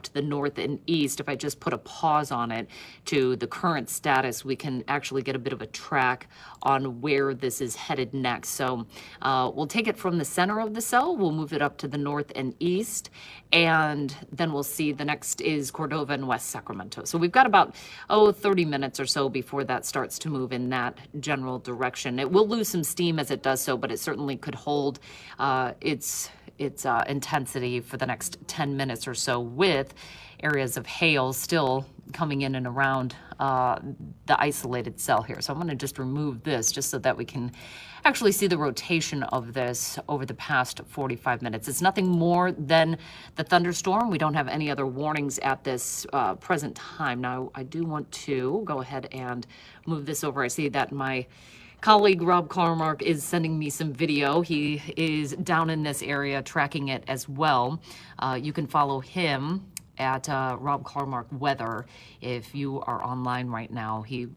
to the north and east, if I just put a pause on it to the current status, we can actually get a bit of a track on where this is headed next. So we'll take it from the center of the cell, we'll move it up to the north and east, and then we'll see the next is Cordova and West Sacramento. So we've got about, 30 minutes or so before that starts to move in that general direction. It will lose some steam as it does so, but it certainly could hold its intensity for the next 10 minutes or so, with areas of hail still coming in and around the isolated cell here. So I'm going to just remove this just so that we can actually see the rotation of this over the past 45 minutes. It's nothing more than the thunderstorm. We don't have any other warnings at this present time. Now, I do want to go ahead and move this over. I see that my colleague Rob Carmark is sending me some video. He is down in this area tracking it as well. You can follow him at Rob Carmark Weather if you are online right now. He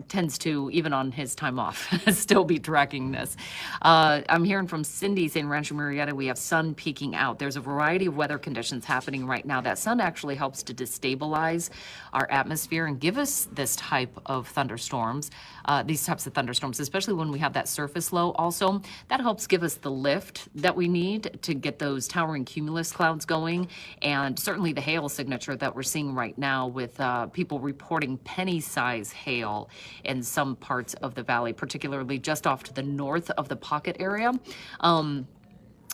tends to, even on his time off, still be tracking this. I'm hearing from Cindy saying Rancho Murrieta, we have sun peeking out. There's a variety of weather conditions happening right now. That sun actually helps to destabilize our atmosphere and give us this type of thunderstorms, these types of thunderstorms, especially when we have that surface low also. That helps give us the lift that we need to get those towering cumulus clouds going, and certainly the hail signature that we're seeing right now with people reporting penny-size hail in some parts of the valley, particularly just off to the north of the pocket area.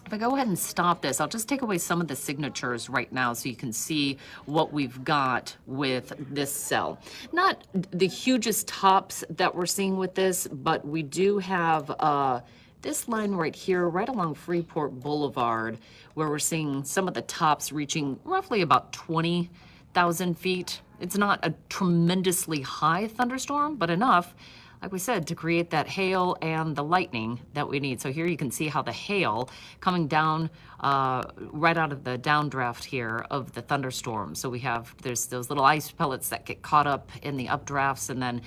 If I go ahead and stop this, I'll just take away some of the signatures right now so you can see what we've got with this cell. Not the hugest tops that we're seeing with this, but we do have this line right here, right along Freeport Boulevard, where we're seeing some of the tops reaching roughly about 20,000 feet. It's not a tremendously high thunderstorm, but enough, like we said, to create that hail and the lightning that we need. So here you can see how the hail coming down right out of the downdraft here of the thunderstorm. So there's those little ice pellets that get caught up in the updrafts, and then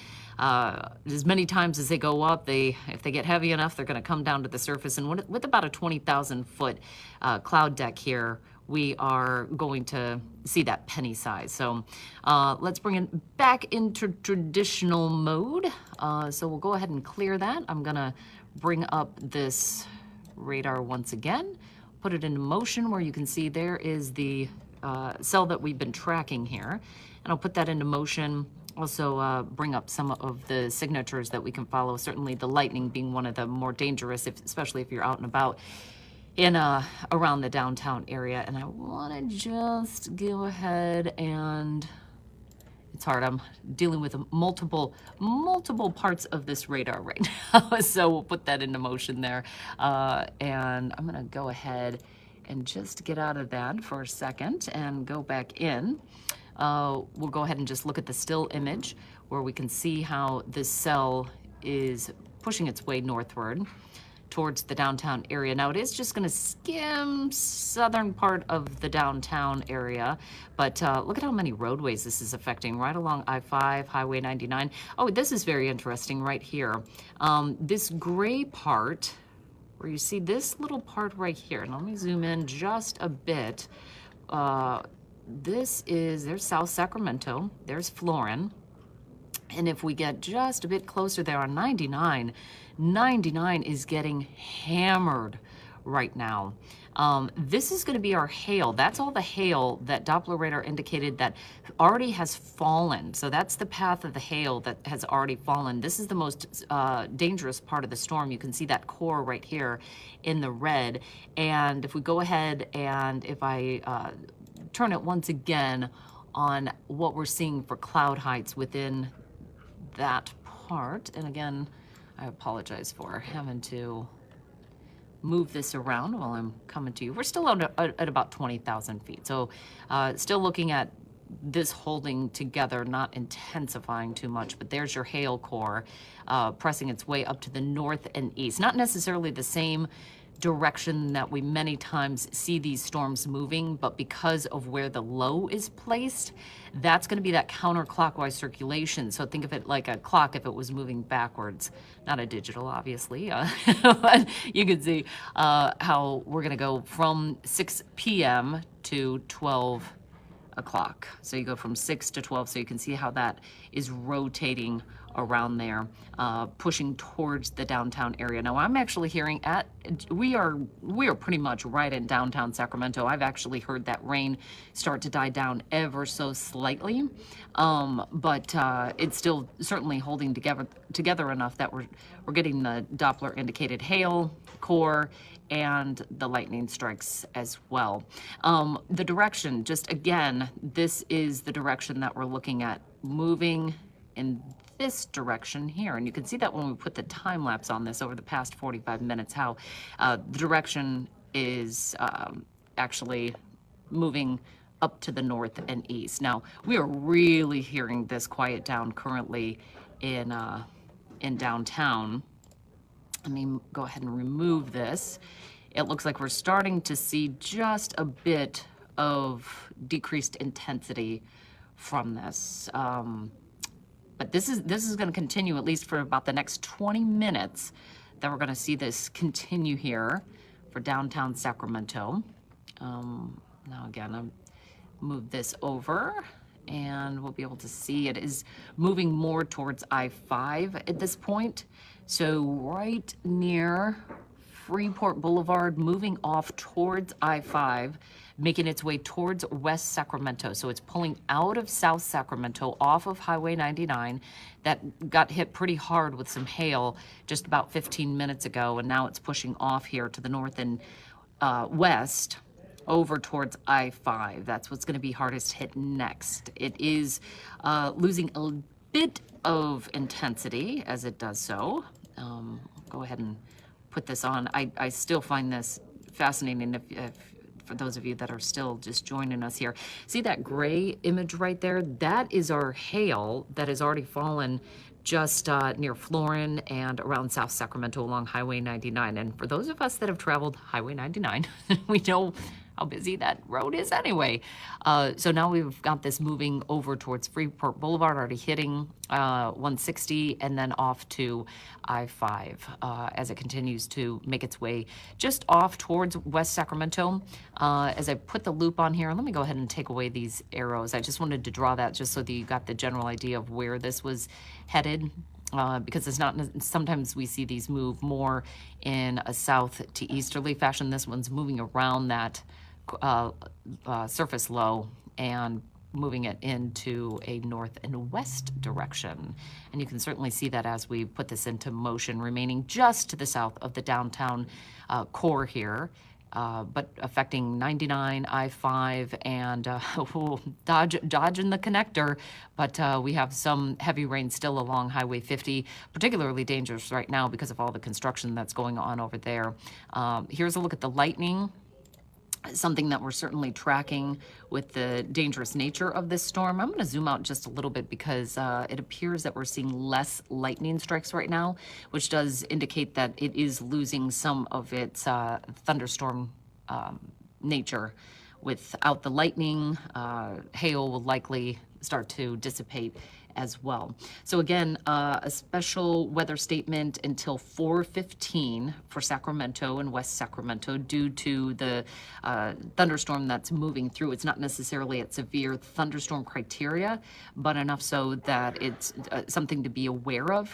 as many times as they go up, if they get heavy enough, they're going to come down to the surface. And with about a 20,000 foot cloud deck here, we are going to see that penny size. So let's bring it back into traditional mode. So we'll go ahead and clear that. I'm gonna bring up this radar once again, put it into motion where you can see there is the cell that we've been tracking here. And I'll put that into motion. Also bring up some of the signatures that we can follow. Certainly the lightning being one of the more dangerous, especially if you're out and about in around the downtown area. And I want to just go ahead and, it's hard, I'm dealing with multiple parts of this radar right now. So we'll put that into motion there. And I'm gonna go ahead and just get out of that for a second and go back in. We'll go ahead and just look at the still image where we can see how this cell is pushing its way northward towards the downtown area. Now it is just gonna skim southern part of the downtown area, but look at how many roadways this is affecting, right along I-5, Highway 99. Oh, this is very interesting right here. This gray part, where you see this little part right here, and let me zoom in just a bit. There's South Sacramento, there's Florin, and if we get just a bit closer there on 99 is getting hammered right now. This is going to be our hail. That's all the hail that Doppler radar indicated that already has fallen. So that's the path of the hail that has already fallen. This is the most dangerous part of the storm. You can see that core right here in the red. And if we go ahead and if I turn it once again on what we're seeing for cloud heights within that part, and again, I apologize for having to move this around while I'm coming to you. We're still at about 20,000 feet. So still looking at this holding together, not intensifying too much, but there's your hail core pressing its way up to the north and east. Not necessarily the same direction that we many times see these storms moving, but because of where the low is placed, that's going to be that counterclockwise circulation. So think of it like a clock if it was moving backwards, not a digital, obviously. But you can see how we're going to go from 6 p.m. to 12 o'clock. So you go from 6 to 12, so you can see how that is rotating around there, pushing towards the downtown area. Now I'm actually hearing we are pretty much right in downtown Sacramento. I've actually heard that rain start to die down ever so slightly, but it's still certainly holding together enough that we're getting the Doppler indicated hail core and the lightning strikes as well. The direction, just again, this is the direction that we're looking at, moving in this direction here. And you can see that when we put the time lapse on this over the past 45 minutes, how the direction is actually moving up to the north and east. Now, we are really hearing this quiet down currently in downtown. Let me go ahead and remove this. It looks like we're starting to see just a bit of decreased intensity from this. But this is going to continue at least for about the next 20 minutes that we're going to see this continue here for downtown Sacramento. Now again, I'll move this over and we'll be able to see it is moving more towards I-5 at this point. So right near Freeport Boulevard, moving off towards I-5, making its way towards West Sacramento. So it's pulling out of South Sacramento off of Highway 99 that got hit pretty hard with some hail just about 15 minutes ago. And now it's pushing off here to the north and west over towards I-5. That's what's going to be hardest hit next. It is losing a bit of intensity as it does so. Go ahead and put this on. I still find this fascinating if for those of you that are still just joining us here. See that gray image right there? That is our hail that has already fallen just near Florin and around South Sacramento along Highway 99. And for those of us that have traveled Highway 99, we know how busy that road is anyway. So now we've got this moving over towards Freeport Boulevard, already hitting 160 and then off to I-5 as it continues to make its way just off towards West Sacramento. As I put the loop on here, let me go ahead and take away these arrows. I just wanted to draw that just so that you got the general idea of where this was headed. Because it's not, sometimes we see these move more in a south to easterly fashion. This one's moving around that surface low and moving it into a north and west direction. And you can certainly see that as we put this into motion, remaining just to the south of the downtown core here. But affecting 99, I-5, and dodging the connector. But we have some heavy rain still along Highway 50, particularly dangerous right now because of all the construction that's going on over there. Here's a look at the lightning. Something that we're certainly tracking with the dangerous nature of this storm. I'm going to zoom out just a little bit because it appears that we're seeing less lightning strikes right now, which does indicate that it is losing some of its thunderstorm nature. Without the lightning, hail will likely start to dissipate as well. So again, a special weather statement until 4:15 for Sacramento and West Sacramento due to the thunderstorm that's moving through. It's not necessarily at severe thunderstorm criteria, but enough so that it's something to be aware of.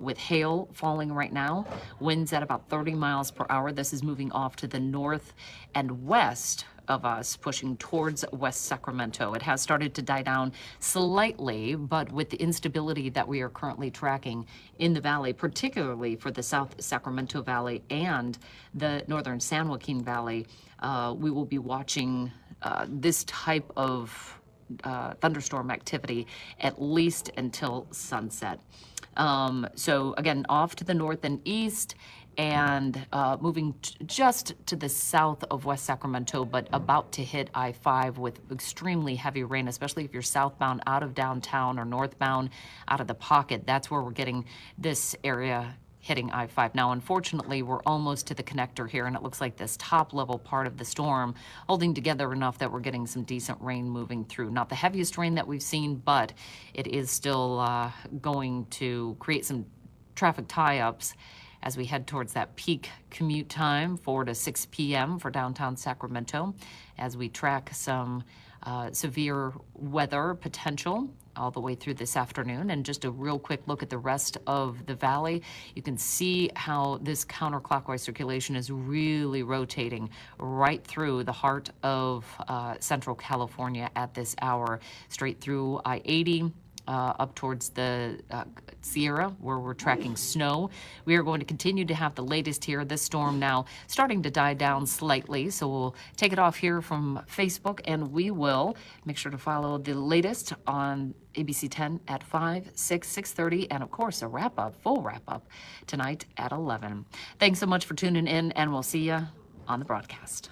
With hail falling right now, winds at about 30 miles per hour. This is moving off to the north and west of us, pushing towards West Sacramento. It has started to die down slightly, but with the instability that we are currently tracking in the valley, particularly for the South Sacramento Valley and the northern San Joaquin Valley, we will be watching this type of thunderstorm activity at least until sunset. So again, off to the north and east and moving just to the south of West Sacramento, but about to hit I-5 with extremely heavy rain, especially if you're southbound out of downtown or northbound out of the pocket. That's where we're getting this area hitting I-5. Now, unfortunately, we're almost to the connector here, and it looks like this top level part of the storm holding together enough that we're getting some decent rain moving through. Not the heaviest rain that we've seen, but it is still going to create some traffic tie-ups as we head towards that peak commute time, 4 to 6 p.m. for downtown Sacramento, as we track some severe weather potential all the way through this afternoon. And just a real quick look at the rest of the valley. You can see how this counterclockwise circulation is really rotating right through the heart of central California at this hour, straight through I-80. Up towards the Sierra, where we're tracking snow. We are going to continue to have the latest here. This storm now starting to die down slightly, so we'll take it off here from Facebook, and we will make sure to follow the latest on ABC 10 at 5, 6, 6:30, and of course a wrap-up, full wrap-up tonight at 11. Thanks so much for tuning in, and we'll see you on the broadcast.